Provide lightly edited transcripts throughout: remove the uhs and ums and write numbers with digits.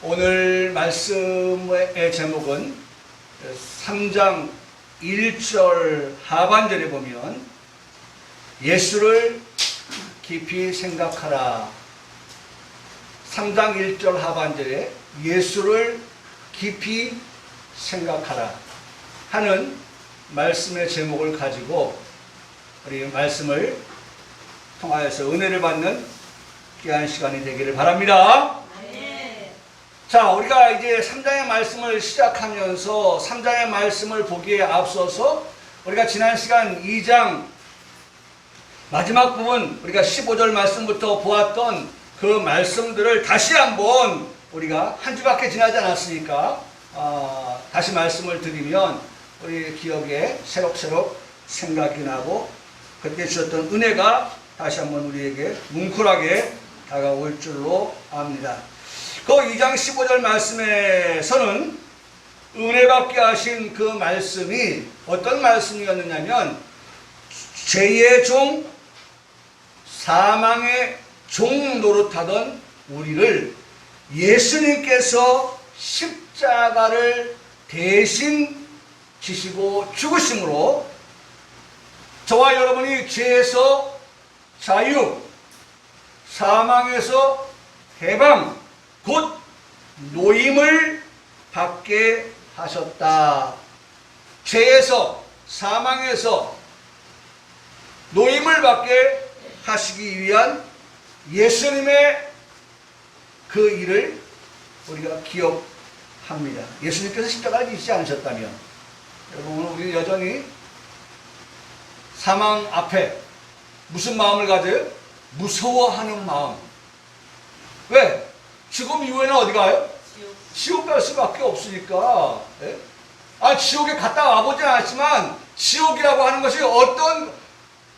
오늘 말씀의 제목은 3장 1절 하반절에 보면 예수를 깊이 생각하라. 3장 1절 하반절에 예수를 깊이 생각하라 하는 말씀의 제목을 가지고 우리 말씀을 통하여서 은혜를 받는 귀한 시간이 되기를 바랍니다. 자, 우리가 이제 3장의 말씀을 시작하면서 3장의 말씀을 보기에 앞서서 우리가 지난 시간 2장 마지막 부분 우리가 15절 말씀부터 보았던 그 말씀들을 다시 한번 우리가 한 주밖에 지나지 않았으니까 다시 말씀을 드리면 우리 기억에 새록새록 생각이 나고 그때 주셨던 은혜가 다시 한번 우리에게 뭉클하게 다가올 줄로 압니다. 그 2장 15절 말씀에서는 은혜 받게 하신 그 말씀이 어떤 말씀이었느냐면 죄의 종, 사망의 종 노릇하던 우리를 예수님께서 십자가를 대신 지시고 죽으심으로 저와 여러분이 죄에서 자유, 사망에서 해방, 곧 노임을 받게 하셨다. 죄에서 사망에서 노임을 받게 하시기 위한 예수님의 그 일을 우리가 기억합니다. 예수님께서 십자가를 지시지 않으셨다면 여러분 우리 여전히 사망 앞에 무슨 마음을 가져요? 무서워하는 마음. 왜? 죽음 이후에는 어디 가요? 지옥 갈 수밖에 없으니까. 예? 지옥에 갔다 와보진 않았지만 지옥이라고 하는 것이 어떤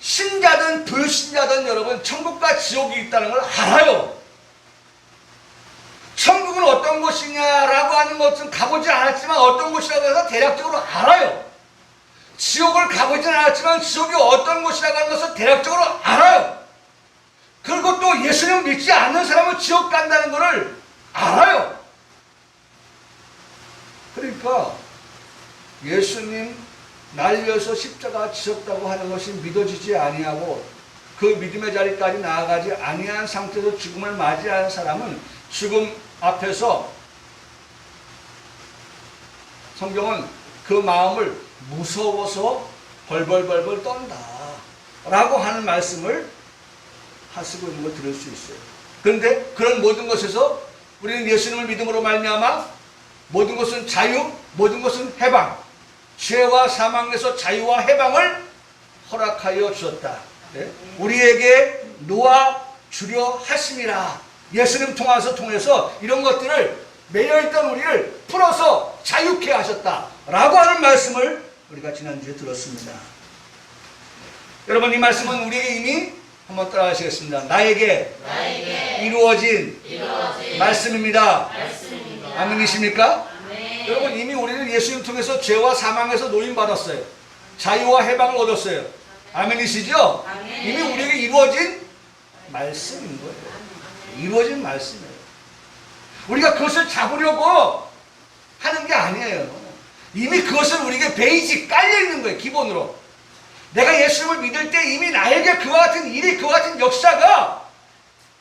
신자든 불신자든 여러분 천국과 지옥이 있다는 걸 알아요. 천국은 어떤 곳이냐라고 하는 것은 가보지 않았지만 어떤 곳이라고 해서 대략적으로 알아요. 지옥을 가보진 않았지만 지옥이 어떤 곳이라고 하는 것을 대략적으로 알아요. 그리고 또 예수님 믿지 않는 사람은 지옥 간다는 것을 알아요. 그러니까 예수님 날려서 십자가 지셨다고 하는 것이 믿어지지 아니하고 그 믿음의 자리까지 나아가지 아니한 상태에서 죽음을 맞이하는 사람은 죽음 앞에서 성경은 그 마음을 무서워서 벌벌벌벌 떤다 라고 하는 말씀을 하시고 있는 걸 들을 수 있어요. 그런데 그런 모든 것에서 우리는 예수님을 믿음으로 말미암아 모든 것은 자유, 모든 것은 해방, 죄와 사망에서 자유와 해방을 허락하여 주셨다. 네? 우리에게 놓아 주려 하심이라. 예수님 통해서 이런 것들을 매여있던 우리를 풀어서 자유케 하셨다 라고 하는 말씀을 우리가 지난주에 들었습니다. 여러분 이 말씀은 우리에게 이미 한번 따라 하시겠습니다. 나에게 이루어진 말씀입니다. 아멘이십니까? 아멘. 여러분 이미 우리는 예수님 통해서 죄와 사망에서 노임받았어요. 자유와 해방을 얻었어요. 아멘이시죠? 아멘. 이미 우리에게 이루어진 말씀인 거예요. 이루어진 말씀이에요. 우리가 그것을 잡으려고 하는 게 아니에요. 이미 그것은 우리에게 베이직 깔려있는 거예요. 기본으로. 내가 예수님을 믿을 때 이미 나에게 그와 같은 일이, 그와 같은 역사가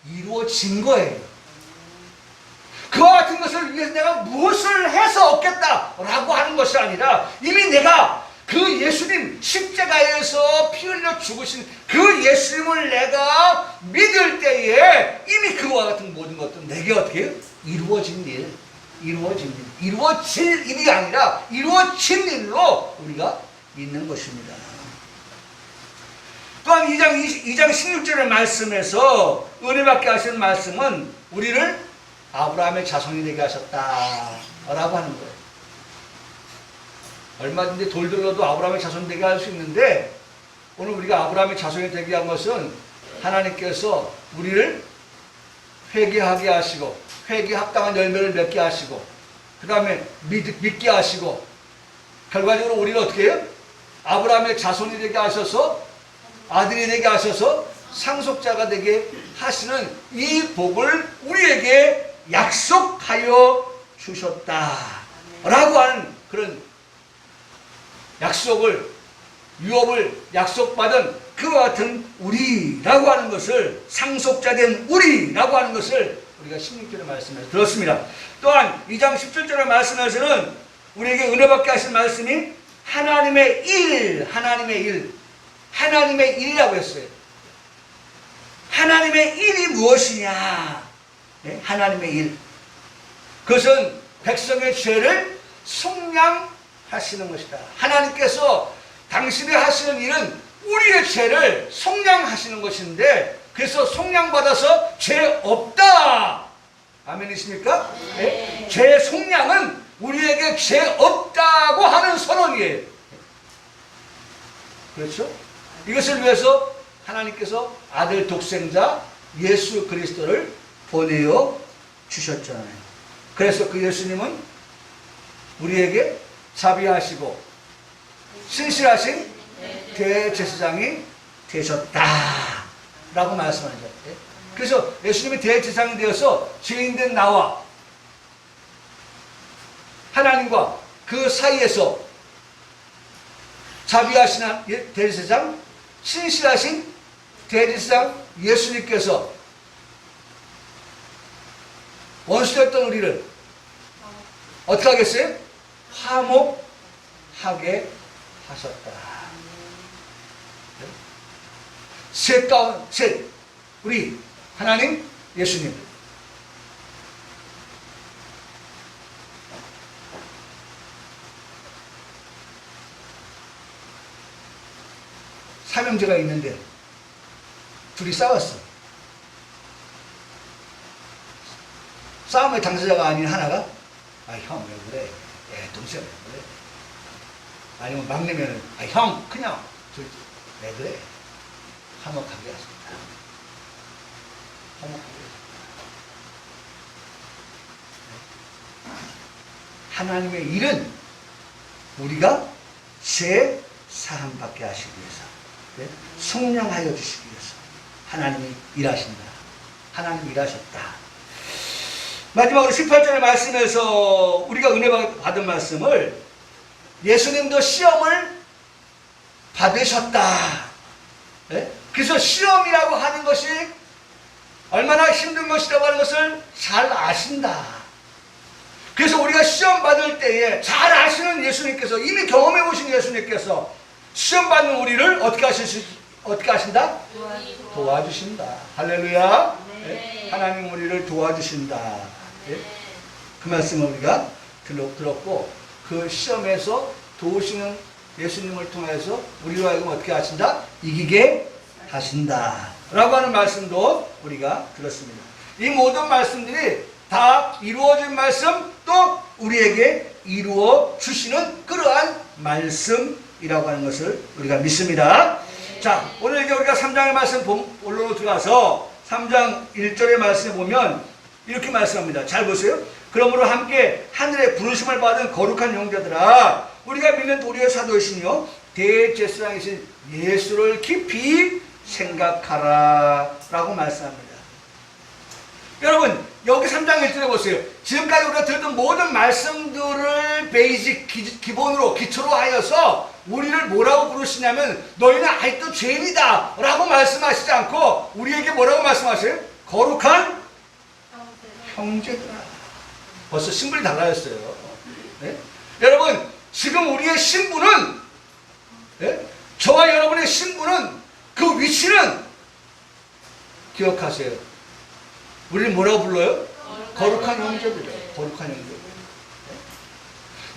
이루어진 거예요. 그와 같은 것을 위해서 내가 무엇을 해서 얻겠다라고 하는 것이 아니라 이미 내가 그 예수님 십자가에서 피 흘려 죽으신 그 예수님을 내가 믿을 때에 이미 그와 같은 모든 것들은 내게 어떻게 해요? 이루어진 이루어질 일이 아니라 이루어진 일로 우리가 믿는 것입니다. 또한 2장 16절의 말씀에서 은혜받게 하시는 말씀은 우리를 아브라함의 자손이 되게 하셨다라고 하는 거예요. 얼마든지 돌들로도 아브라함의 자손이 되게 할 수 있는데 오늘 우리가 아브라함의 자손이 되게 한 것은 하나님께서 우리를 회개하게 하시고 회개에 합당한 열매를 맺게 하시고 그 다음에 믿게 하시고 결과적으로 우리를 어떻게 해요? 아브라함의 자손이 되게 하셔서 아들이 되게 하셔서 상속자가 되게 하시는 이 복을 우리에게 약속하여 주셨다 라고 하는 그런 약속을, 유업을 약속받은 그와 같은 우리라고 하는 것을, 상속자된 우리라고 하는 것을 우리가 16절의 말씀에서 들었습니다. 또한 2장 17절의 말씀에서는 우리에게 은혜받게 하신 말씀이 하나님의 일, 하나님의 일이라고 했어요. 하나님의 일이 무엇이냐? 네? 하나님의 일. 그것은 백성의 죄를 속량하시는 것이다. 하나님께서 당신이 하시는 일은 우리의 죄를 속량하시는 것인데, 그래서 속량받아서 죄 없다. 아멘이십니까? 네? 죄 속량은 우리에게 죄 없다고 하는 선언이에요. 그렇죠? 이것을 위해서 하나님께서 아들 독생자 예수 그리스도를 보내어 주셨잖아요. 그래서 그 예수님은 우리에게 자비하시고 신실하신 대제사장이 되셨다 라고 말씀하셨어요. 그래서 예수님이 대제사장이 되어서 죄인된 나와 하나님과 그 사이에서 자비하신 대제사장, 신실하신 대제사장 예수님께서 원수였던 우리를 어떻게 하겠어요? 화목하게 하셨다. 셋, 우리 하나님, 예수님. 삼형제가 있는데 둘이 싸웠어. 싸움의 당사자가 아닌 하나가 형 왜 그래? 동생 왜 그래? 아니면 막내면은 형 그냥 왜 그래? 화목하게 하셨다. 화목하게 하셨다. 하나님의 일은 우리가 죄 사함받게 하시기 위해서, 속량하여 주시기 위해서 하나님이 일하신다. 하나님이 일하셨다. 마지막으로 18절의 말씀에서 우리가 은혜 받은 말씀을, 예수님도 시험을 받으셨다. 그래서 시험이라고 하는 것이 얼마나 힘든 것이라고 하는 것을 잘 아신다. 그래서 우리가 시험 받을 때에 잘 아시는 예수님께서, 이미 경험해 보신 예수님께서 시험 받는 우리를 어떻게 하신다? 도와주신다. 할렐루야. 네. 하나님 우리를 도와주신다. 그 말씀을 우리가 들었고, 그 시험에서 도우시는 예수님을 통해서 우리로 하여금 어떻게 하신다? 이기게 하신다 라고 하는 말씀도 우리가 들었습니다. 이 모든 말씀들이 다 이루어진 말씀, 또 우리에게 이루어 주시는 그러한 말씀이라고 하는 것을 우리가 믿습니다. 자, 오늘 이제 우리가 3장의 말씀 본론으로 들어가서 3장 1절의 말씀에 보면 이렇게 말씀합니다. 잘 보세요. 그러므로 함께 하늘의 부르심을 받은 거룩한 영자들아, 우리가 믿는 도리의 사도이시며 대제사장이신 예수를 깊이 생각하라 라고 말씀합니다. 여러분, 여기 3장 1절에 보세요. 지금까지 우리가 들었던 모든 말씀들을 베이직, 기본으로, 기초로 하여서 우리를 뭐라고 부르시냐면, 너희는 아직도 죄인이다 라고 말씀하시지 않고 우리에게 뭐라고 말씀하세요? 거룩한 형제들아. 벌써 신분이 달라졌어요. 네? 여러분, 지금 우리의 신분은, 저와 여러분의 신분은, 그 위치는 기억하세요. 우리를 뭐라고 불러요? 거룩한 형제들이에요. 거룩한 형제들.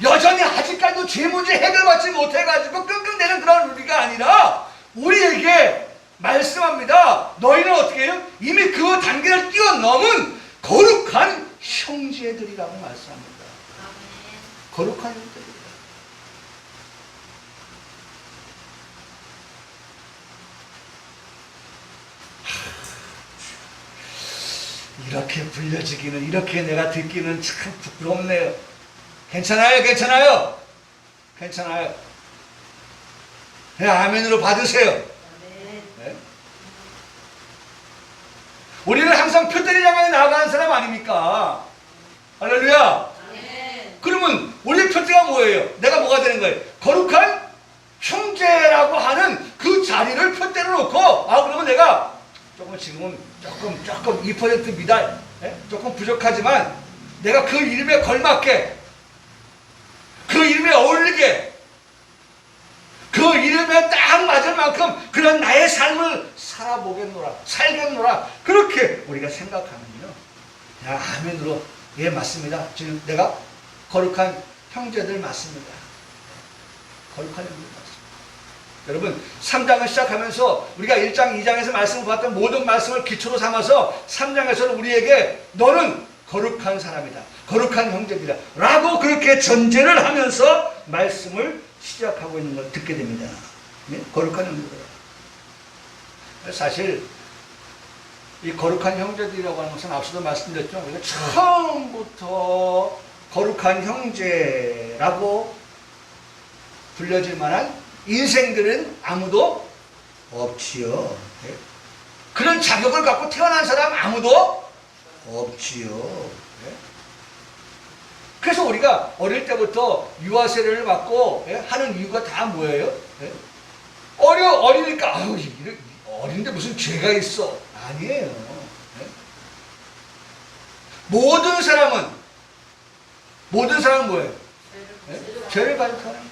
여전히 아직까지도 죄 문제 해결받지 못해가지고 끙끙대는 그런 우리가 아니라, 우리에게 말씀합니다. 너희는 어떻게 해요? 이미 그 단계를 뛰어넘은 거룩한 형제들이라고 말씀합니다. 거룩한 형제들. 이렇게 불려지기는, 이렇게 내가 듣기는 참 부끄럽네요. 괜찮아요, 괜찮아요, 괜찮아요. 네, 아멘으로 받으세요. 네. 우리는 항상 표대를 향해 나아가는 사람 아닙니까? 할렐루야. 그러면 우리 표대가 뭐예요? 내가 뭐가 되는 거예요? 거룩한 형제라고 하는 그 자리를 표대로 놓고, 그러면 내가 지금은 조금 2%입니다. 조금 부족하지만 내가 그 이름에 걸맞게, 그 이름에 어울리게, 그 이름에 딱 맞을 만큼 그런 나의 삶을 살겠노라. 그렇게 우리가 생각하면요, 아멘으로, 예, 맞습니다. 지금 내가 거룩한 형제들 맞습니다. 거룩한 형제들 맞습니다. 여러분, 3장을 시작하면서 우리가 1장, 2장에서 말씀을 봤던 모든 말씀을 기초로 삼아서 3장에서는 우리에게 너는 거룩한 사람이다, 거룩한 형제들이다 라고 그렇게 전제를 하면서 말씀을 시작하고 있는 걸 듣게 됩니다. 네? 거룩한 형제들. 사실 이 거룩한 형제들이라고 하는 것은 앞서도 말씀드렸죠. 우리가 처음부터 거룩한 형제라고 불려질 만한 인생들은 아무도 없지요. 네? 그런 자격을 갖고 태어난 사람 아무도 없지요. 네? 그래서 우리가 어릴 때부터 유아 세례를 받고 하는 이유가 다 뭐예요? 어리니까 어린데 무슨 죄가 있어? 아니에요. 모든 사람은 뭐예요? 죄를 가지고 사는 거예요.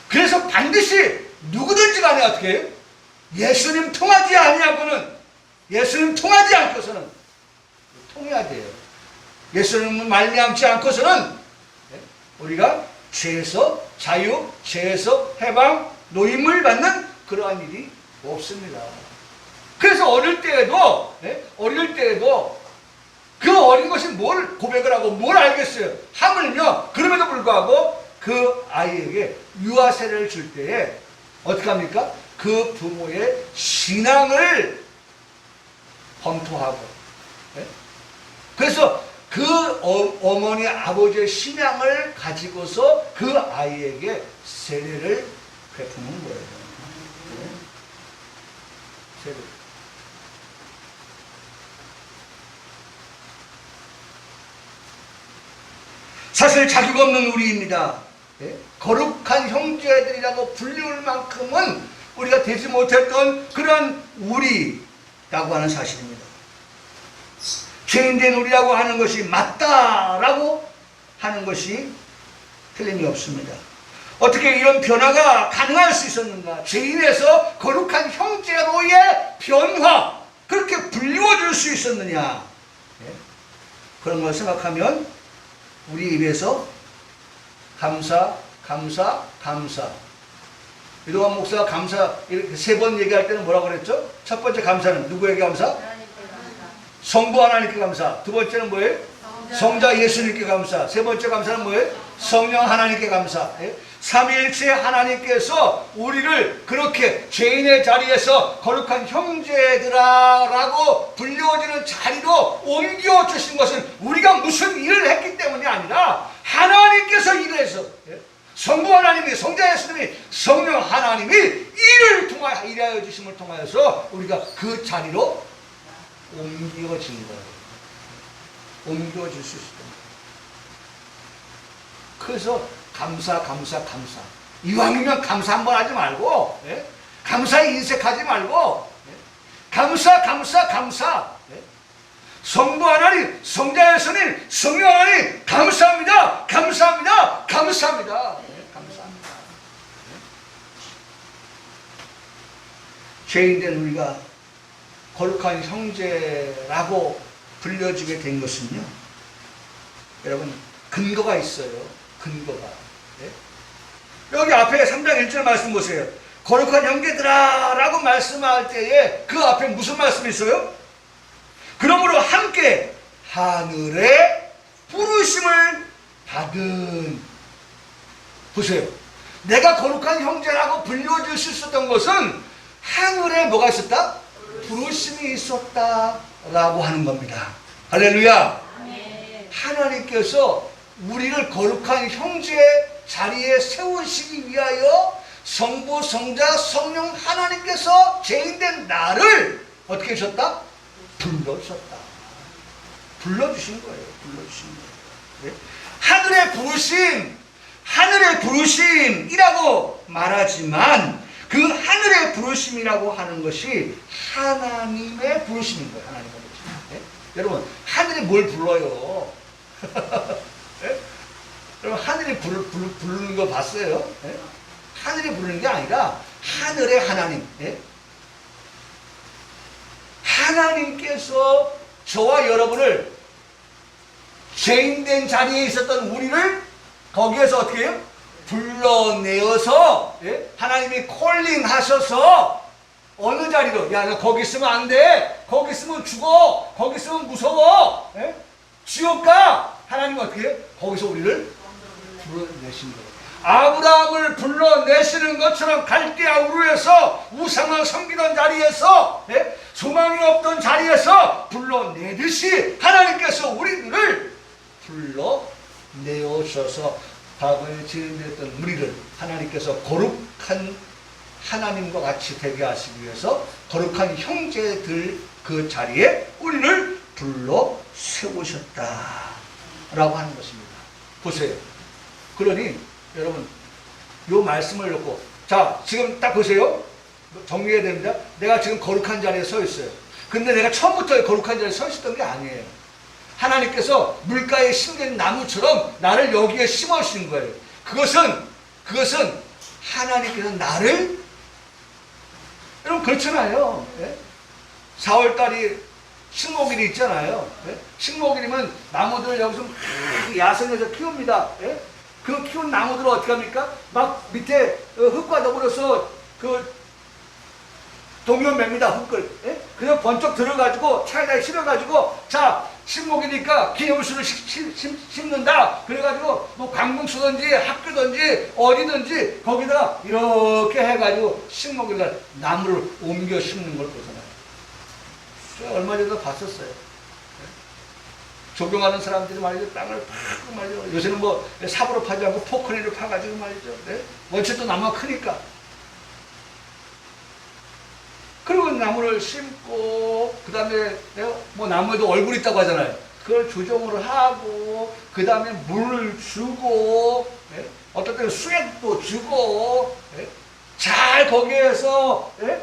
그래서 반드시 누구든지 간에 어떻게 해요? 예수님 통하지 않고서는 통해야 돼요. 예수님을 말미암지 않고서는 우리가 죄에서 자유, 죄에서 해방, 노임을 받는 그러한 일이 없습니다. 그래서 어릴 때에도 그 어린 것이 뭘 고백을 하고 뭘 알겠어요? 하물며 그럼에도 불구하고 그 아이에게 유아 세례를 줄 때에 어떻게 합니까? 그 부모의 신앙을 검토하고, 그래서 그 어머니 아버지의 신앙을 가지고서 그 아이에게 세례를 베푸는 거예요. 세례. 사실 자격 없는 우리입니다. 거룩한 형제들이라고 불리울 만큼은 우리가 되지 못했던 그런 우리라고 하는 사실입니다. 죄인된 우리라고 하는 것이 맞다라고 하는 것이 틀림이 없습니다. 어떻게 이런 변화가 가능할 수 있었는가? 죄인에서 거룩한 형제로의 변화, 그렇게 불리워질 수 있었느냐? 그런 걸 생각하면 우리 입에서 감사. 이동환 목사가 감사 이렇게 3번 얘기할 때는 뭐라고 그랬죠? 첫 번째 감사는 누구에게 감사? 성부 하나님께 감사. 두 번째는 뭐예요? 성자 예수님께 감사. 세 번째 감사는 뭐예요? 성령 하나님께 감사. 삼위일체 하나님께서 우리를 그렇게 죄인의 자리에서 거룩한 형제들아라고 불려지는 자리로 옮겨주신 것은 우리가 무슨 일을 했기 때문이 아니라 하나님께서 일을 해서, 성부 하나님이, 성자 예수님이, 성령 하나님이 일하여 주심을 통하여서 우리가 그 자리로 옮겨진 거예요. 옮겨질 수 있습니다. 그래서 감사. 이왕이면 감사 한번 하지 말고, 감사에 인색하지 말고, 감사. 성부 하나님, 성자 예수님, 성령 하나님, 감사합니다. 죄인된 우리가 거룩한 형제라고 불려지게 된 것은요, 여러분, 근거가 있어요. 근거가. 여기 앞에 3장 1절 말씀 보세요. 거룩한 형제들아 라고 말씀할 때에 그 앞에 무슨 말씀이 있어요? 그러므로 함께 하늘의 부르심을 받은. 보세요. 내가 거룩한 형제라고 불려질 수 있었던 것은 하늘에 뭐가 있었다? 부르심이 있었다라고 하는 겁니다. 할렐루야. 하나님께서 우리를 거룩한 형제의 자리에 세우시기 위하여 성부, 성자, 성령 하나님께서 죄인된 나를 어떻게 하셨다? 불러주셨다. 불러주신 거예요. 불러주신 거예요. 네? 하늘의 부르심이라고 말하지만 그 하늘의 부르심이라고 하는 것이 하나님의 부르심인 거예요. 하나님의 부르심. 네? 여러분, 하늘이 뭘 불러요? 네? 여러분, 하늘이 부르는 거 봤어요? 네? 하늘이 부르는 게 아니라 하늘의 하나님. 네? 하나님께서 저와 여러분을 죄인된 자리에 있었던 우리를 거기에서 어떻게 해요? 불러내어서, 예? 하나님이 콜링 하셔서 어느 자리로, 야, 너 거기 있으면 안 돼. 거기 있으면 죽어. 거기 있으면 무서워. 예? 지옥 가. 하나님은 어떻게 해요? 거기서 우리를 불러내신 거예요. 아브라함을 불러내시는 것처럼 갈대아 우르에서 우상을 섬기던 자리에서, 예? 소망이 없던 자리에서 불러내듯이 하나님께서 우리들을 불러내오셔서 과거에 죄인되었던 우리를 하나님께서 거룩한 하나님과 같이 되게 하시기 위해서 거룩한 형제들 그 자리에 우리를 불러 세우셨다 라고 하는 것입니다. 보세요. 그러니 여러분 요 말씀을 놓고, 자 지금 딱 보세요. 정리해야 됩니다. 내가 지금 거룩한 자리에 서 있어요. 근데 내가 처음부터 거룩한 자리에 서 있었던 게 아니에요. 하나님께서 물가에 심긴 나무처럼 나를 여기에 심어주신 거예요. 그것은 하나님께서 나를, 여러분 그렇잖아요. 예? 4월달이 식목일이 있잖아요. 예? 식목일이면 나무들 여기서 야생에서 키웁니다. 예? 그 키운 나무들을 어떻게 합니까? 막 밑에 흙과 더불어서 그 동면 맵니다. 흙을. 예? 그냥 번쩍 들어가지고 차에다 실어가지고, 자 식목이니까 기념수를 심는다. 그래가지고 뭐 관공 쓰든지 학교든지 어디든지 거기다가 이렇게 해가지고 식목일날 나무를 옮겨 심는 걸 보잖아요. 제가 얼마 전에 봤었어요. 조경하는 사람들이 말이죠, 땅을 파고 말이죠. 요새는 뭐 삽으로 파지 않고 포크리를 파가지고 말이죠. 네? 원체 또 나무가 크니까. 그리고 나무를 심고, 그 다음에 뭐 나무에도 얼굴이 있다고 하잖아요. 그걸 조정을 하고, 그 다음에 물을 주고, 예? 어떨 때는 수액도 주고, 예? 잘 거기에서, 예?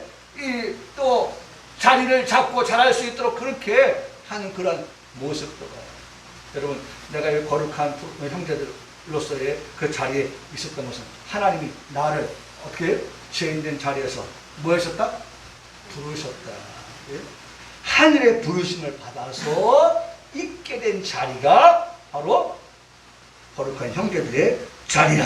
또 자리를 잡고 자랄 수 있도록 그렇게 하는 그런 모습도 봐요. 여러분, 내가 이 거룩한 형제들로서의 그 자리에 있었던 것은 하나님이 나를 어떻게 죄인된 자리에서 뭐 하셨다? 부르셨다. 예? 하늘의 부르심을 받아서 있게 된 자리가 바로 거룩한 형제들의 자리라.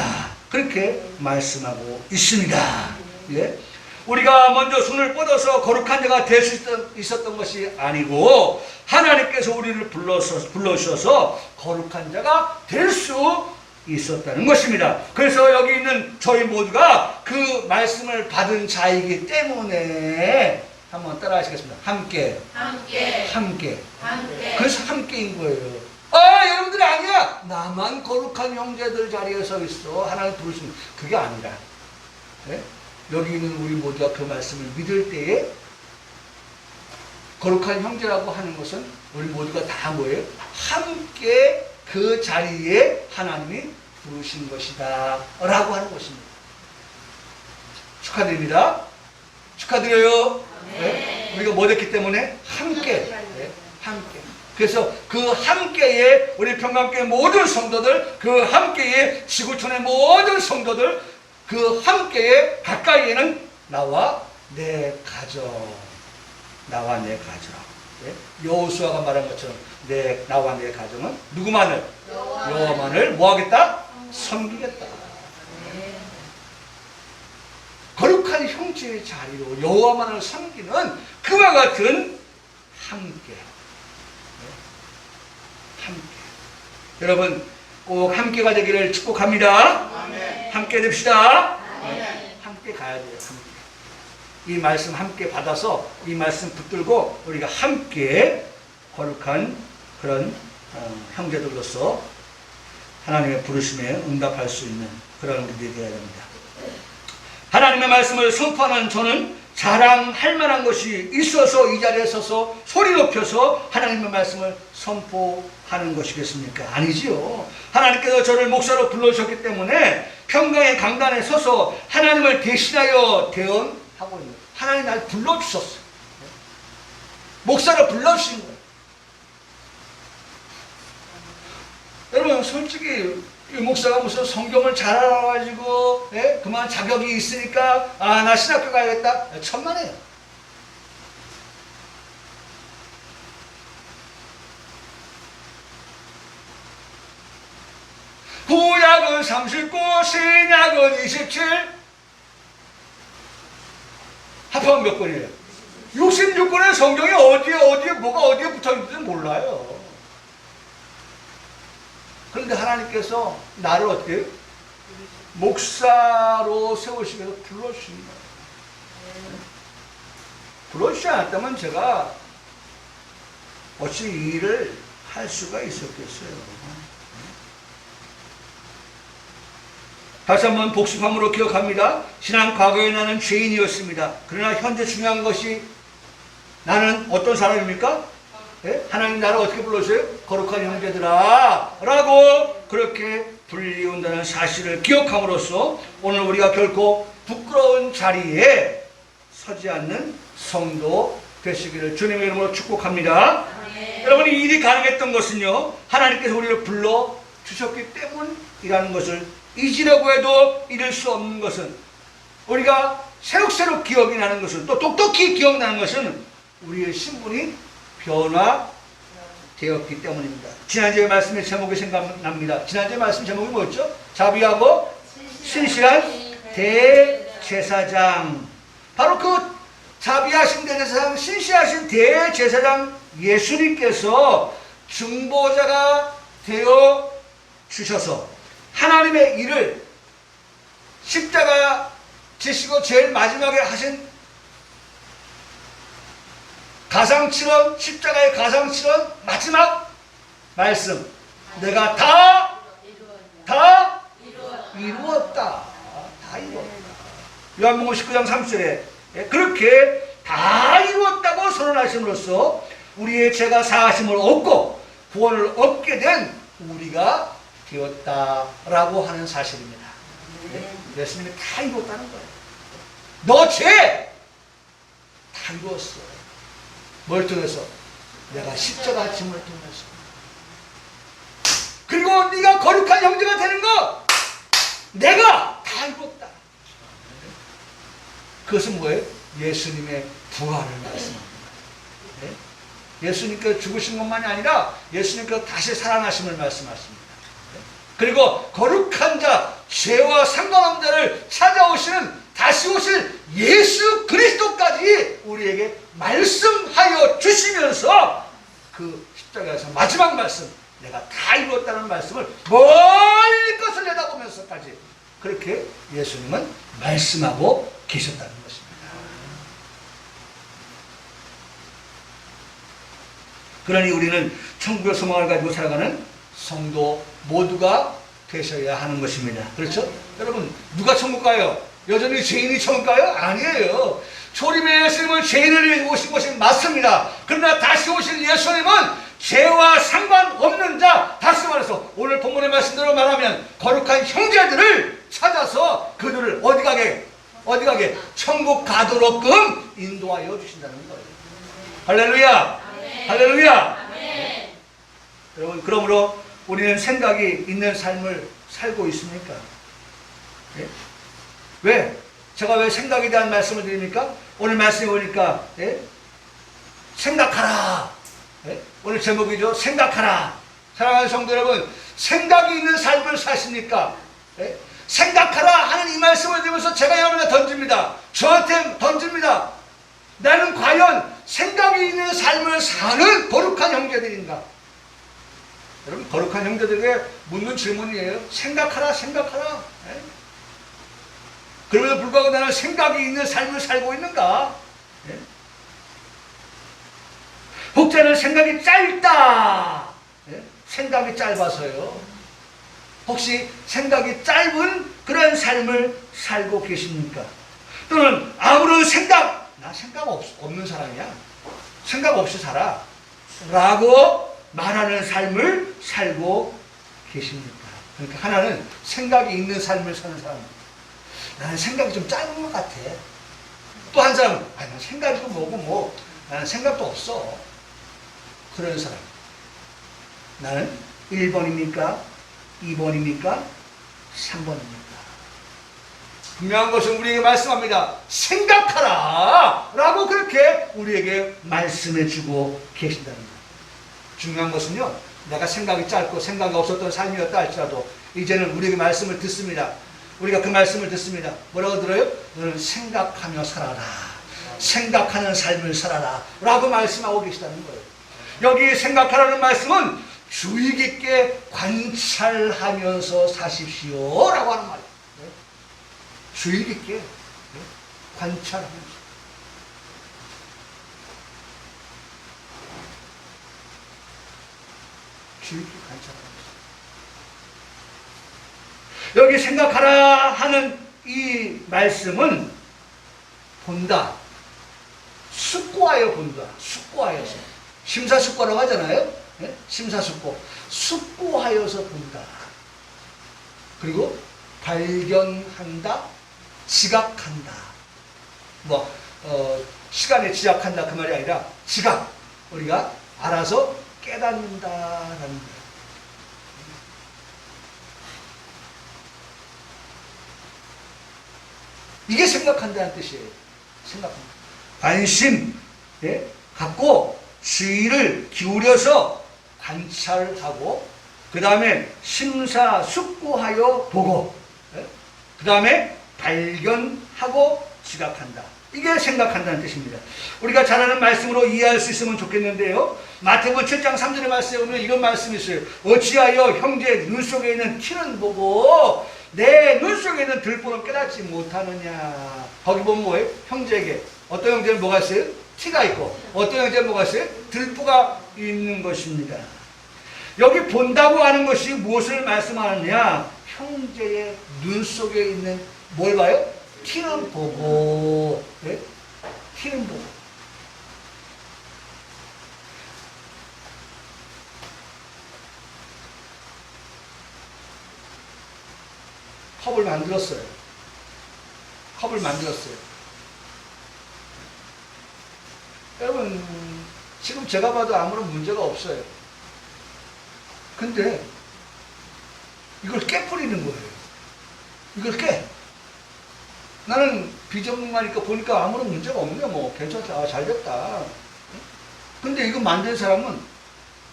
그렇게 말씀하고 있습니다. 예? 우리가 먼저 손을 뻗어서 거룩한 자가 될 수 있었던 것이 아니고 하나님께서 우리를 불러주셔서 거룩한 자가 될 수 있었다는 것입니다. 그래서 여기 있는 저희 모두가 그 말씀을 받은 자이기 때문에 한번 따라 하시겠습니다. 함께. 그래서 함께인 거예요. 아, 여러분들이 아니야. 나만 거룩한 형제들 자리에 서 있어. 하나님 부르시면 그게 아니라. 네? 여기 있는 우리 모두가 그 말씀을 믿을 때에 거룩한 형제라고 하는 것은 우리 모두가 다 뭐예요? 함께 그 자리에 하나님이 부르신 것이다 라고 하는 것입니다. 축하드립니다. 축하드려요. 네? 우리가 뭐 됐기 때문에? 함께. 네? 함께. 그래서 그 함께에 우리 평강교회 모든 성도들, 그 함께에 지구촌의 모든 성도들, 그 함께에 가까이에는 나와 내 가정, 나와 내 가정. 네? 여호수아가 말한 것처럼 나와 내 가정은 누구만을? 여호와만을 뭐하겠다? 섬기겠다. 거룩한 형제의 자리로 여호와만을 섬기는 그와 같은 함께. 함께. 여러분 꼭 함께가 되기를 축복합니다. 아멘. 함께 됩시다. 아멘. 함께 가야 돼요. 함께. 이 말씀 함께 받아서 이 말씀 붙들고 우리가 함께 거룩한 그런 형제들로서 하나님의 부르심에 응답할 수 있는 그런 우리들이 되어야 됩니다. 하나님의 말씀을 선포하는 저는 자랑할 만한 것이 있어서 이 자리에 서서 소리 높여서 하나님의 말씀을 선포하는 것이겠습니까? 아니지요. 하나님께서 저를 목사로 불러주셨기 때문에 평강의 강단에 서서 하나님을 대신하여 대언하고 있는 거예요. 하나님 날 불러주셨어요. 목사로 불러주신 거예요. 여러분 솔직히 이 목사가 무슨 성경을 잘 알아가지고 그만 자격이 있으니까 나 신학교 가야겠다. 천만에요. 구약은 39, 신약은 27. 합하면 몇 권이에요? 66권의 성경이 어디에 뭐가 어디에 붙어있는지 몰라요. 그런데 하나님께서 나를 어떻게 목사로 세우시기 위해서 불러주신 거예요. 불러주지 않았다면 제가 어찌 이 일을 할 수가 있었겠어요. 다시 한번 복습함으로 기억합니다. 지난 과거에 나는 죄인이었습니다. 그러나 현재 중요한 것이 나는 어떤 사람입니까? 하나님 나를 어떻게 불러주세요? 거룩한 형제들아 라고 그렇게 불리운다는 사실을 기억함으로써 오늘 우리가 결코 부끄러운 자리에 서지 않는 성도 되시기를 주님의 이름으로 축복합니다. 여러분 이 일이 가능했던 것은요 하나님께서 우리를 불러주셨기 때문이라는 것을 잊으려고 해도 잊을 수 없는 것은 우리가 새록새록 기억이 나는 것은 또 똑똑히 기억나는 것은 우리의 신분이 변화되었기 때문입니다. 지난주에 말씀의 제목이 생각납니다. 지난주에 말씀 제목이 뭐였죠? 자비하고 신실한 대제사장. 바로 그 자비하신 대제사장, 신실하신 대제사장 예수님께서 중보자가 되어 주셔서 하나님의 일을 십자가 지시고 제일 마지막에 하신 가상칠언, 십자가의 가상칠언 마지막 말씀, 내가 다 이루었다. 다 이루었다. 요한복음 19장 3절에 그렇게 다 이루었다고 선언하심으로써 우리의 죄가 사하심을 얻고 구원을 얻게 된 우리가 되었다라고 하는 사실입니다. 예수님이 다 이루었다는 거예요. 너 죄 다 이루었어. 뭘 통해서? 내가 십자가 짐을 통해서. 그리고 네가 거룩한 형제가 되는 거 내가 다 이뤘다. 그것은 뭐예요? 예수님의 부활을 말씀합니다. 예수님께서 죽으신 것만이 아니라 예수님께서 다시 살아나심을 말씀하십니다. 그리고 거룩한 자, 죄와 상관없는 자를 찾아오시는 다시 오실 예수 그리스도까지 우리에게 말씀하여 주시면서 그 십자가에서 마지막 말씀, 내가 다 이루었다는 말씀을 멀리 것을 내다보면서까지 그렇게 예수님은 말씀하고 계셨다는 것입니다. 그러니 우리는 천국의 소망을 가지고 살아가는 성도 모두가 되셔야 하는 것입니다. 그렇죠? 여러분 누가 천국 가요? 여전히 죄인이 천국 가요? 아니에요. 초림의 예수님은 죄인을 위해 오신 것이 맞습니다. 그러나 다시 오실 예수님은 죄와 상관없는 자, 다시 말해서 오늘 본문의 말씀대로 말하면 거룩한 형제들을 찾아서 그들을 어디 가게? 천국 가도록끔 인도하여 주신다는 거예요. 할렐루야! 아멘. 할렐루야! 아멘. 여러분 그러므로 우리는 생각이 있는 삶을 살고 있습니까? 예? 왜? 제가 왜 생각에 대한 말씀을 드립니까? 오늘 말씀에 보니까 생각하라. 오늘 제목이죠. 생각하라. 사랑하는 성도 여러분, 생각이 있는 삶을 사십니까? 생각하라 하는 이 말씀을 들으면서 제가 여러분한테 던집니다. 저한테 던집니다. 나는 과연 생각이 있는 삶을 사는 거룩한 형제들인가? 여러분 거룩한 형제들에게 묻는 질문이에요. 생각하라, 생각하라. 그럼에도 불구하고 나는 생각이 있는 삶을 살고 있는가? 혹자는 생각이 짧다. 생각이 짧아서요. 혹시 생각이 짧은 그런 삶을 살고 계십니까? 또는 아무런 나 생각 없는 사람이야. 생각 없이 살아. 라고 말하는 삶을 살고 계십니까? 그러니까 하나는 생각이 있는 삶을 사는 사람. 나는 생각이 좀 짧은 것 같아. 또 한 사람은 난 생각이고 뭐고 나는 생각도 없어. 그런 사람. 나는 1번입니까? 2번입니까? 3번입니까? 분명한 것은 우리에게 말씀합니다. 생각하라! 라고 그렇게 우리에게 말씀해 주고 계신다는 거예요. 중요한 것은요, 내가 생각이 짧고 생각이 없었던 삶이었다 할지라도 이제는 우리에게 말씀을 듣습니다. 우리가 그 말씀을 듣습니다. 뭐라고 들어요? 너는 생각하며 살아라. 생각하는 삶을 살아라. 라고 말씀하고 계시다는 거예요. 여기 생각하라는 말씀은 주의 깊게 관찰하면서 사십시오. 라고 하는 말이에요. 주의 깊게 관찰하면서. 주의 깊게 관찰하면서. 여기 생각하라 하는 이 말씀은 본다. 숙고하여 본다. 숙고하여서. 심사숙고라고 하잖아요. 네? 심사숙고. 숙고하여서 본다. 그리고 발견한다. 지각한다. 시간에 지각한다 그 말이 아니라 지각. 우리가 알아서 깨닫는다라는 거예요. 이게 생각한다는 뜻이에요. 생각한다. 관심 갖고 주의를 기울여서 관찰하고 그 다음에 심사숙고하여 보고 그 다음에 발견하고 지각한다. 이게 생각한다는 뜻입니다. 우리가 잘 아는 말씀으로 이해할 수 있으면 좋겠는데요. 마태복음 7장 3절의 말씀에 보면 이런 말씀이 있어요. 어찌하여 형제 눈 속에 있는 티는 보고 내 눈 속에 있는 들보는 깨닫지 못하느냐. 거기 보면 뭐예요? 형제에게. 어떤 형제는 뭐가 있어요? 티가 있고 어떤 형제는 뭐가 있어요? 들보가 있는 것입니다. 여기 본다고 하는 것이 무엇을 말씀하느냐? 형제의 눈 속에 있는 뭘 봐요? 티는 보고, 네? 티는 보고. 컵을 만들었어요. 컵을 만들었어요. 여러분, 지금 제가 봐도 아무런 문제가 없어요. 근데 이걸 깨뿌리는 거예요. 이걸 깨. 나는 비전문가니까 보니까 아무런 문제가 없네. 뭐 괜찮다. 아, 잘 됐다. 근데 이거 만든 사람은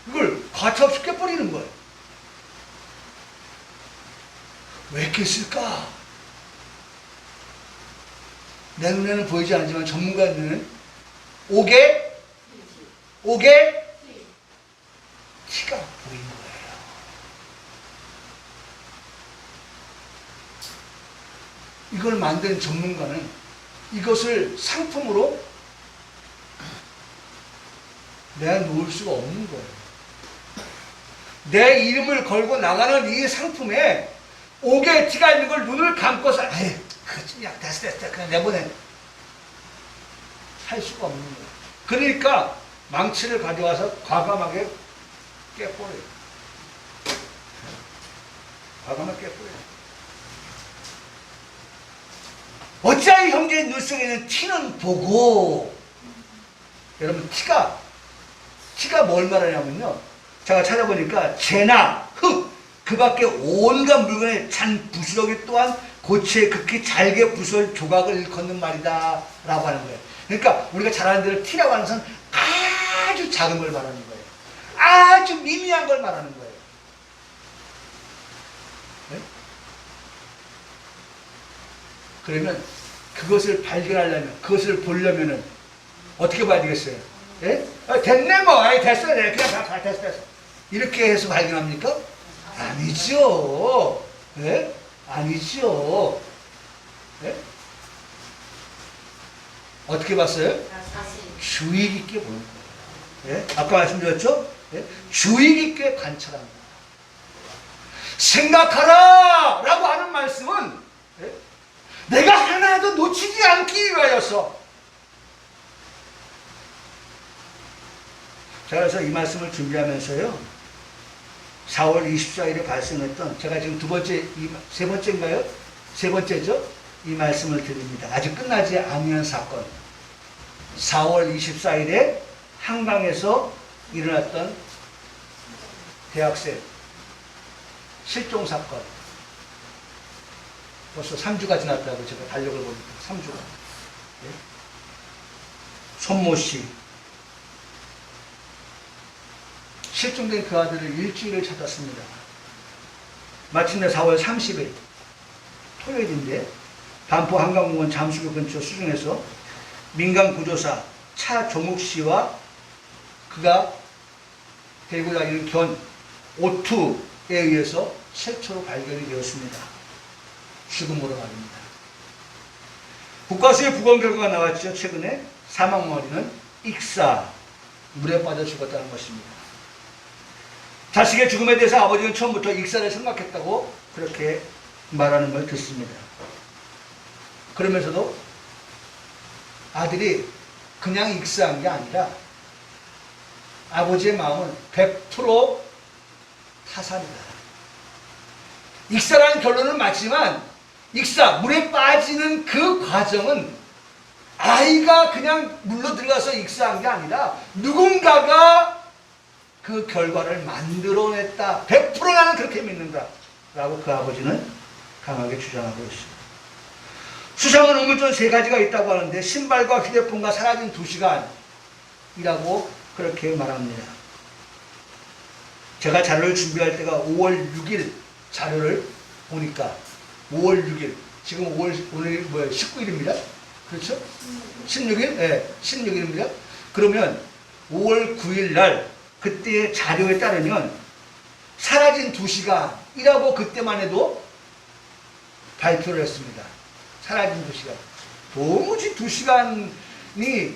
이걸 가차없이 깨뿌리는 거예요. 왜 깼을까? 내 눈에는 보이지 않지만 전문가 눈에는 옥에 티가 보이는 거예요. 이걸 만든 전문가는 이것을 상품으로 내놓을 수가 없는 거예요. 내 이름을 걸고 나가는 이 상품에 옥에 티가 있는 걸 눈을 감고서 아유 그냥 됐어 그냥 내보내 할 수가 없는 거예요. 그러니까 망치를 가져와서 과감하게 깨뿌려요. 과감하게 깨뿌려요. 어찌하여 형제의 눈 속에 있는 티는 보고. 여러분 티가 뭘 말하냐면요, 제가 찾아보니까 재나 흙 그 밖에 온갖 물건의 잔 부스러기 또한 고치에 극히 잘게 부술 조각을 일컫는 말이다 라고 하는 거예요. 그러니까 우리가 잘 아는 대로 티라고 하는 것은 아주 작은 걸 말하는 거예요. 아주 미미한 걸 말하는 거예요. 네? 그러면 그것을 발견하려면, 그것을 보려면은 어떻게 봐야 되겠어요? 예? 됐네 뭐, 아이 됐어, 그냥 다 됐어. 이렇게 해서 발견합니까? 아니죠. 예? 아니죠. 예? 어떻게 봤어요? 주의 깊게 보는 거예요. 예? 아까 말씀드렸죠? 예? 주의 깊게 관찰합니다. 생각하라! 라고 하는 말씀은 예? 내가 하나도 놓치지 않기 위하여서. 자, 그래서 이 말씀을 준비하면서요, 4월 24일에 발생했던, 제가 지금 세 번째인가요? 세 번째죠? 이 말씀을 드립니다. 아직 끝나지 않은 사건. 4월 24일에 한강에서 일어났던 대학생 실종 사건. 벌써 3주가 지났다고 제가 달력을 보니까 3주가. 네? 손모 씨. 실종된 그 아들을 일주일을 찾았습니다. 마침내 4월 30일 토요일인데 반포 한강공원 잠수교 근처 수중에서 민간 구조사 차종욱 씨와 그가 데리고 다니는 견 O2에 의해서 최초로 발견이 되었습니다. 죽음으로 말입니다. 국과수의 부검 결과가 나왔죠. 최근에 사망머리는 익사, 물에 빠져 죽었다는 것입니다. 자식의 죽음에 대해서 아버지는 처음부터 익사를 생각했다고 그렇게 말하는 걸 듣습니다. 그러면서도 아들이 그냥 익사한 게 아니라 아버지의 마음은 100% 타살이다. 익사라는 결론은 맞지만 익사, 물에 빠지는 그 과정은 아이가 그냥 물로 들어가서 익사한 게 아니라 누군가가 그 결과를 만들어냈다. 100% 나는 그렇게 믿는다. 라고 그 아버지는 강하게 주장하고 있습니다. 수상한 의문점 3가지가 있다고 하는데 신발과 휴대폰과 사라진 2시간이라고 그렇게 말합니다. 제가 자료를 준비할 때가 5월 6일 자료를 보니까 5월 6일 지금 오늘 뭐예요? 19일입니다. 그렇죠? 16일? 네, 16일입니다. 그러면 5월 9일 날 그때의 자료에 따르면 사라진 2시간이라고 그때만 해도 발표를 했습니다. 사라진 2시간. 도무지 2시간이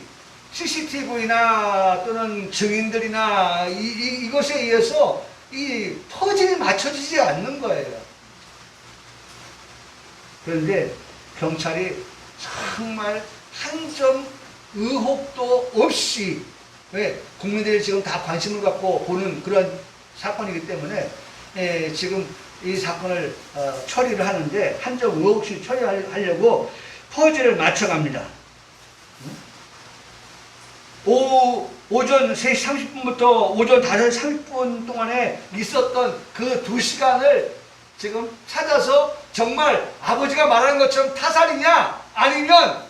CCTV나 또는 증인들이나 이것에 의해서 이 퍼즐이 맞춰지지 않는 거예요. 그런데 경찰이 정말 한 점 의혹도 없이, 왜? 국민들이 지금 다 관심을 갖고 보는 그런 사건이기 때문에 지금 이 사건을 처리를 하는데 한 점 의혹 없이 처리하려고 퍼즐을 맞춰갑니다. 오전 3시 30분부터 오전 5시 30분 동안에 있었던 그 2시간을 지금 찾아서 정말 아버지가 말하는 것처럼 타살이냐 아니면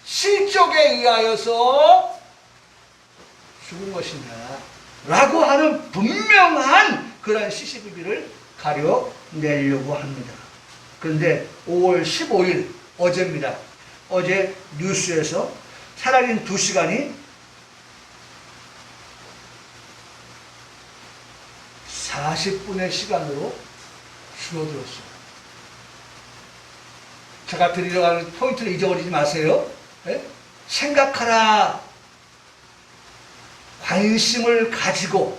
실족에 의하여서 죽은 것이냐 라고 하는 분명한 그런 CCTV를 가려내려고 합니다. 그런데 5월 15일 어제입니다. 어제 뉴스에서 사라진 2시간이 40분의 시간으로 줄어들었어요. 제가 드리려고 하는 포인트를 잊어버리지 마세요. 네? 생각하라. 관심을 가지고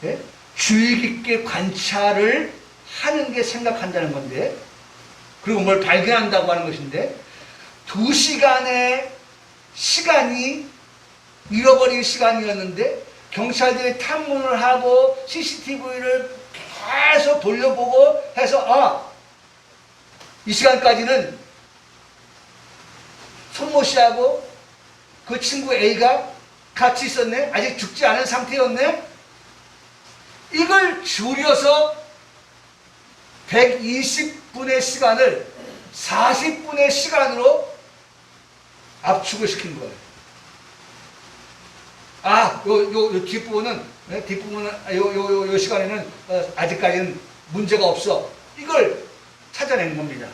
네? 주의 깊게 관찰을 하는 게 생각한다는 건데, 그리고 뭘 발견한다고 하는 것인데, 2시간의 시간이 잃어버린 시간이었는데 경찰들이 탐문을 하고 CCTV를 계속 돌려보고 해서 이 시간까지는 손모 씨하고 그 친구 A가 같이 있었네. 아직 죽지 않은 상태였네. 이걸 줄여서 120분의 시간을 40분의 시간으로 압축을 시킨 거예요. 요 뒷부분은, 요 시간에는 아직까지는 문제가 없어. 이걸 찾아낸 겁니다.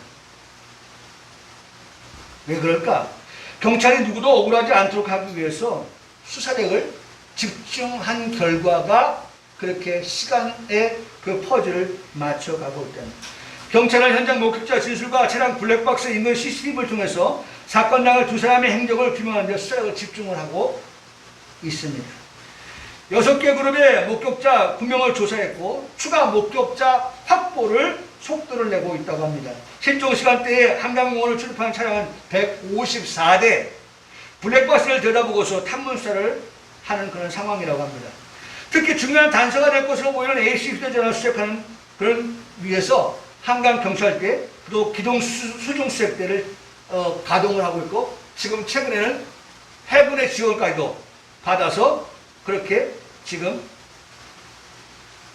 왜 그럴까? 경찰이 누구도 억울하지 않도록 하기 위해서 수사력을 집중한 결과가 그렇게 시간에 그 퍼즐을 맞춰가고 있다는. 경찰은 현장 목격자 진술과 차량 블랙박스에 있는 CCTV를 통해서 사건 당일 2사람의 행적을 규명하는 데 수사력을 집중을 하고 있습니다. 6개 그룹의 목격자 9명을 조사했고 추가 목격자 확보를 속도를 내고 있다고 합니다. 실종 시간대에 한강공원을 출입하는 차량은 154대, 블랙박스를 들여다보고서 탐문수사를 하는 그런 상황이라고 합니다. 특히 중요한 단서가 될 것으로 보이는 AC 휴대전화를 수색하는 그런 위해서 한강경찰대, 또 기동수중수색대를 가동을 하고 있고, 지금 최근에는 해군의 지원까지도 받아서 그렇게 지금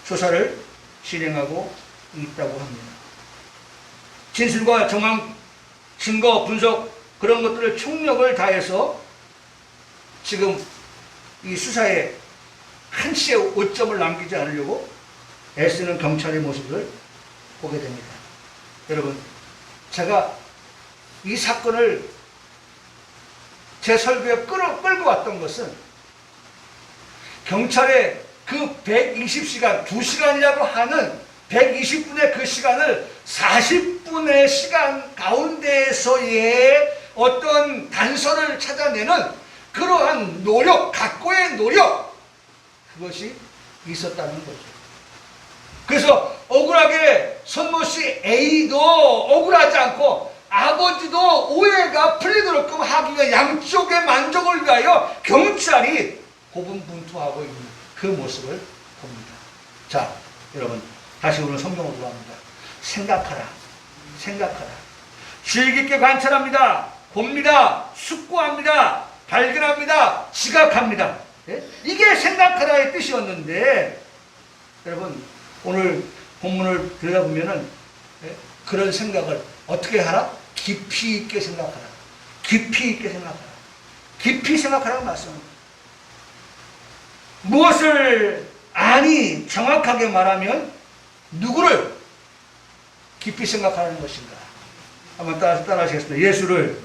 조사를 진행하고 있다고 합니다. 진술과 정황, 증거, 분석 그런 것들을 총력을 다해서 지금 이 수사에 한치의 오점을 남기지 않으려고 애쓰는 경찰의 모습을 보게 됩니다. 여러분, 제가 이 사건을 제 설교에 끌고 왔던 것은 경찰의 그 120시간, 2시간이라고 하는 120분의 그 시간을 40분의 시간 가운데에서의 어떤 단서를 찾아내는 그러한 노력, 각고의 노력, 그것이 있었다는 거죠. 그래서 억울하게 손모씨 A도 억울하지 않고 아버지도 오해가 풀리도록 하기가 양쪽의 만족을 위하여 경찰이 고분분투하고 있는 그 모습을 봅니다. 자, 여러분, 다시 오늘 성경으로 돌아갑니다. 생각하라. 생각하라. 주의 깊게 관찰합니다. 봅니다. 숙고합니다. 발견합니다. 지각합니다. 예? 이게 생각하라의 뜻이었는데, 여러분, 오늘 본문을 들여다보면은 그런 생각을 어떻게 하라? 깊이 있게 생각하라. 깊이 있게 생각하라. 깊이 생각하라고 말씀합니다. 무엇을 아니 정확하게 말하면 누구를 깊이 생각하는 것인가? 한번 따라 하시겠습니다. 예수를.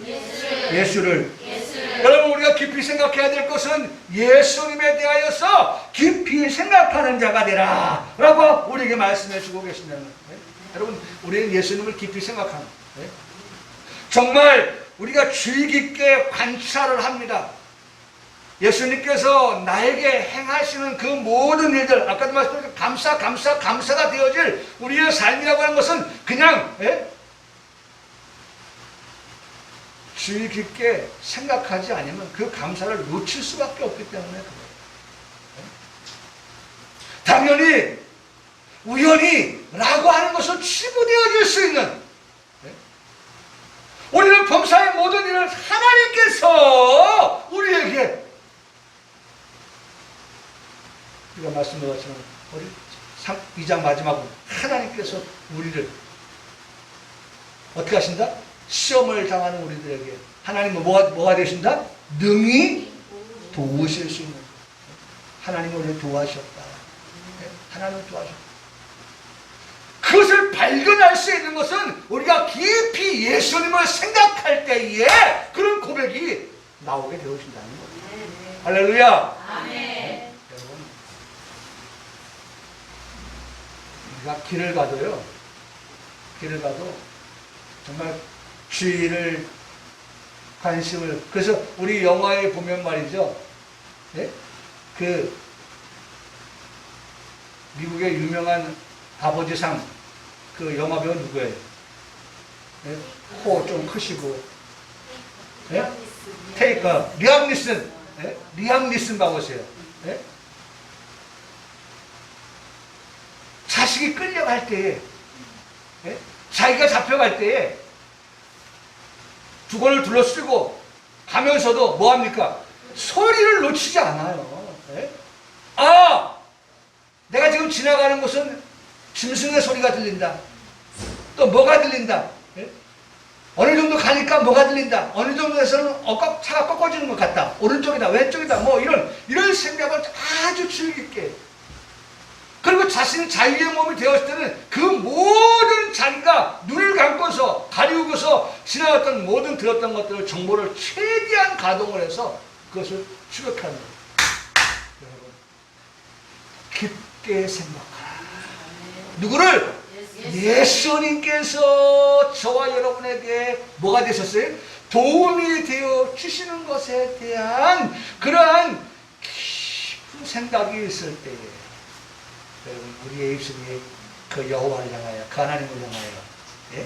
여러분, 우리가 깊이 생각해야 될 것은 예수님에 대하여서 깊이 생각하는 자가 되라 라고 우리에게 말씀해 주고 계신다는 거예요. 여러분, 우리는 예수님을 깊이 생각합니다. 정말 우리가 주의 깊게 관찰을 합니다. 예수님께서 나에게 행하시는 그 모든 일들, 아까도 말씀드린 감사가 되어질 우리의 삶이라고 하는 것은 그냥 주의 깊게 생각하지 않으면 그 감사를 놓칠 수밖에 없기 때문에 그래요. 당연히 우연히 라고 하는 것은 치부되어질 수 있는, 우리는 범사의 모든 일을 하나님께서 우리에게, 우리가 말씀드렸지만 우리 2장 마지막으로 하나님께서 우리를 어떻게 하신다? 시험을 당하는 우리들에게 하나님은 뭐가 되신다? 능히 도우실 수 있는, 하나님은 우리를 도와주셨다. 하나님을 도와주셨다. 그것을 발견할 수 있는 것은 우리가 깊이 예수님을 생각할 때에 그런 고백이 나오게 되어진다는 거예요. 할렐루야. 아멘. 여러분, 우리가 길을 가도 정말 주의를, 관심을, 그래서 우리 영화에 보면 말이죠, 그 미국의 유명한 아버지상 그 영화배우 누구예요? 코 좀 크시고, 리암 니슨 봐보세요. 자식이 끌려갈 때에, 자기가 잡혀갈 때에 두건을 둘러쓰고 가면서도 뭐합니까? 소리를 놓치지 않아요. 아! 내가 지금 지나가는 곳은 짐승의 소리가 들린다. 또 뭐가 들린다. 어느 정도 가니까 뭐가 들린다. 어느 정도에서는 차가 꺾어지는 것 같다. 오른쪽이다, 왼쪽이다. 뭐 이런 생각을 아주 주의 깊게. 그리고 자신이 자유의 몸이 되었을 때는 그 모든 자기가 눈을 감고서 가리우고서 지나갔던 모든 들었던 것들을 정보를 최대한 가동을 해서 그것을 추격하는 거예요. 여러분, 깊게 생각하라. 누구를? 예수님께서 저와 여러분에게 뭐가 되셨어요? 도움이 되어 주시는 것에 대한 그러한 깊은 생각이 있을 때에 여러분 우리의 입술이 그 여호와를 향하여 그 하나님을 향하여 예?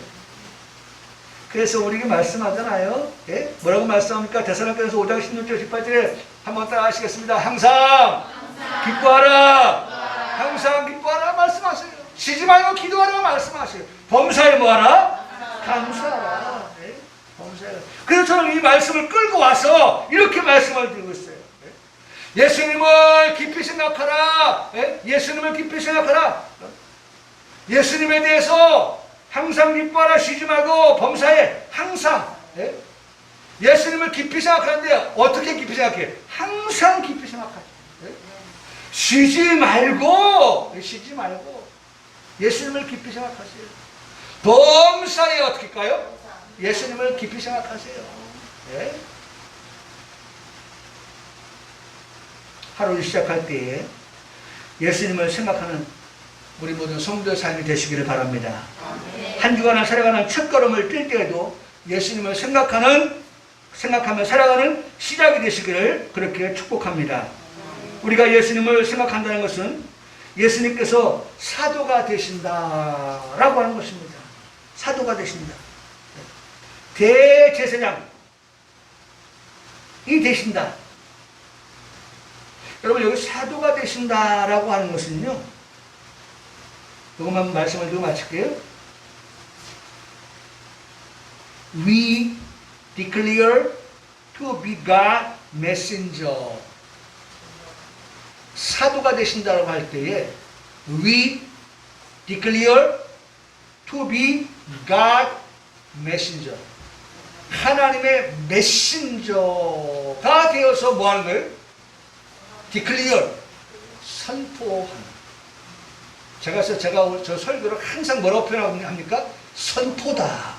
그래서 우리에게 말씀하잖아요. 예? 뭐라고 말씀합니까? 데살로니가서 5장 16절 18절에 한번 따라 하시겠습니다. 항상 기뻐하라. 항상 기뻐하라 말씀하세요. 쉬지 말고 기도하라 말씀하세요. 범사에 뭐하라? 감사하라. 예? 범사에. 그래서 저는 이 말씀을 끌고 와서 이렇게 말씀을 드리고 있어요. 예? 예수님을 깊이 생각하라. 예? 예수님을 깊이 생각하라. 예수님에 대해서 항상 기뻐하라. 쉬지 말고 범사에 항상 예? 예수님을 깊이 생각하는데 어떻게 깊이 생각해? 항상 깊이 생각하죠. 예? 쉬지 말고 예수님을 깊이 생각하세요. 범사에 어떻게 할까요? 예수님을 깊이 생각하세요. 예? 하루를 시작할 때에 예수님을 생각하는 우리 모든 성도의 삶이 되시기를 바랍니다. 한 주간을 살아가는 첫걸음을 뛸 때에도 예수님을 생각하며 살아가는 시작이 되시기를 그렇게 축복합니다. 우리가 예수님을 생각한다는 것은 예수님께서 사도가 되신다라고 하는 것입니다. 사도가 되신다. 대제사장이 되신다. 여러분 여기 사도가 되신다라고 하는 것은요. 이것만 말씀을 드리고 마칠게요. We declare to be God messenger. 사도가 되신다고 할 때에 We declare to be God messenger. 하나님의 메신저가 되어서 뭐 하는 거예요? declare. 선포하는. 제가 저 설교를 항상 뭐라고 표현합니까? 선포다.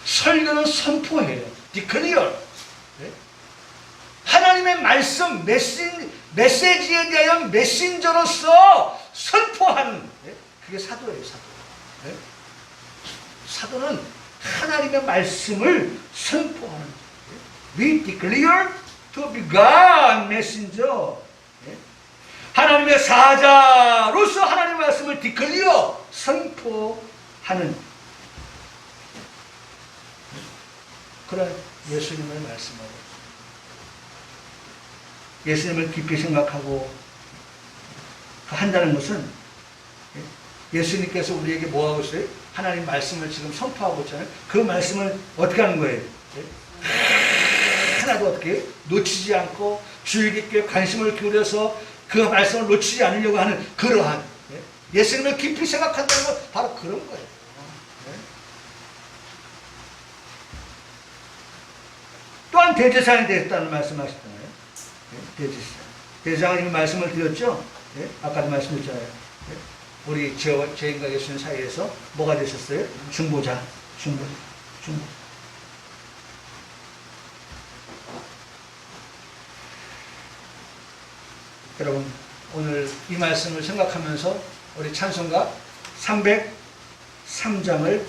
설교는 선포해요. declare. 네? 하나님의 말씀, 메시지에 대한 메신저로서 선포하는. 네? 그게 사도예요, 사도. 네? 사도는 하나님의 말씀을 선포하는. 네? We declare to be God messenger. 하나님의 사자로서 하나님의 말씀을 디클리어 선포하는 그런 예수님의 말씀을 예수님을 깊이 생각하고 한다는 것은 예수님께서 우리에게 뭐하고 있어요? 하나님 말씀을 지금 선포하고 있잖아요. 그 말씀을 어떻게 하는 거예요? 하나도 어떻게 놓치지 않고 주의 깊게 관심을 기울여서 그 말씀을 놓치지 않으려고 하는 그러한 예수님을 깊이 생각한다는 건 바로 그런 거예요. 또한 대제사장이 됐다는 말씀하셨잖아요. 대제사장이 말씀을 드렸죠. 아까도 말씀드렸잖아요. 우리 죄인과 예수님 사이에서 뭐가 되셨어요? 중보자. 중보. 여러분 오늘 이 말씀을 생각하면서 우리 찬송가 303장을